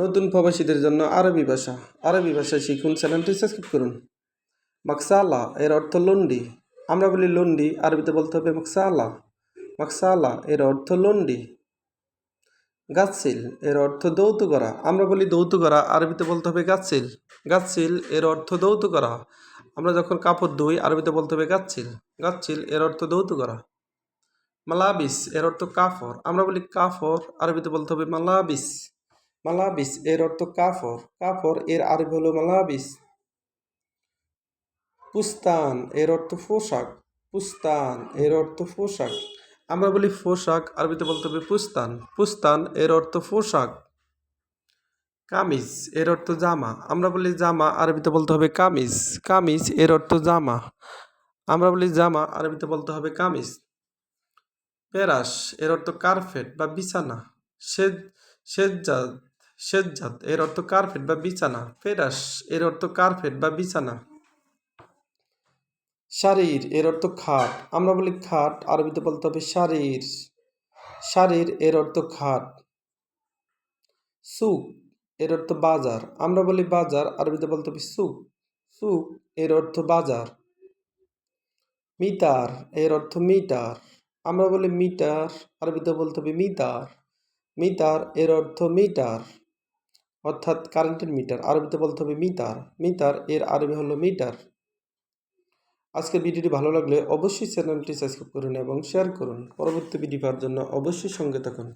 নতুন প্রবাসীদের জন্য আরবি ভাষা শিখুন, চ্যানেলটি সাবস্ক্রাইব করুন। মাকসালা এর অর্থ লন্ডি। আমরা বলি লন্ডি, আরবিতে বলতে হবে মাকসালা। মাকসালা এর অর্থ লন্ডি। গাছসিল এর অর্থ দৌত করা। আমরা বলি দৌত করা, আরবিতে বলতে হবে গাছসিল। গাছসিল এর অর্থ দৌত করা। আমরা যখন কাপড় ধুই, আরবিতে বলতে হবে গাছসিল। গাছসিল এর অর্থ দৌত করা। মালাবিস এর অর্থ কাপড়। আমরা বলি কাপড়, আরবিতে বলতে হবে মালাবিস। মালাবিস এর অর্থ কাপড়। কাপড় এর আরবি হলো মালাবিস। পুস্তান এর অর্থ পোশাক। পুস্তান এর অর্থ পোশাক। আমরা বলি পোশাক, আরবিতে বলতে হবে পুস্তান। পুস্তান এর অর্থ পোশাক। কামিজ এর অর্থ জামা। আমরা বলি জামা, আরবিতে বলতে হবে কামিজ। কামিজ এর অর্থ জামা। আমরা বলি জামা, আরবিতে বলতে হবে কামিজ। পেরাস এর অর্থ কার্পেট বা বিছানা। সেজ্জাদ সেজ্জাদ এর অর্থ কার্পেট বা বিছানা। ফেরাস এর অর্থ কার্পেট বা বিছানা। শারীর এর অর্থ খাট। আমরা বলি খাট, আরবিতে বলতে হবে শারীর। শারীর এর অর্থ খাট। সুক এর অর্থ বাজার। আমরা বলি বাজার, আরবিতে বলতে হবে সুক। সুক এর অর্থ বাজার। মিটার এর অর্থ মিটার। আমরা বলি মিটার, আরবিতে বলতে হবে মিটার। মিটার এর অর্থ মিটার, অর্থাৎ কারেন্টের মিটার। আরবিতে বলতে হবে মিটার। মিটার এর আরবি হলো মিটার। আজকের ভিডিওটি ভালো লাগলে অবশ্যই চ্যানেলটি সাবস্ক্রাইব করুন এবং শেয়ার করুন। পরবর্তী ভিডিও পাওয়ার জন্য অবশ্যই সঙ্গে থাকুন।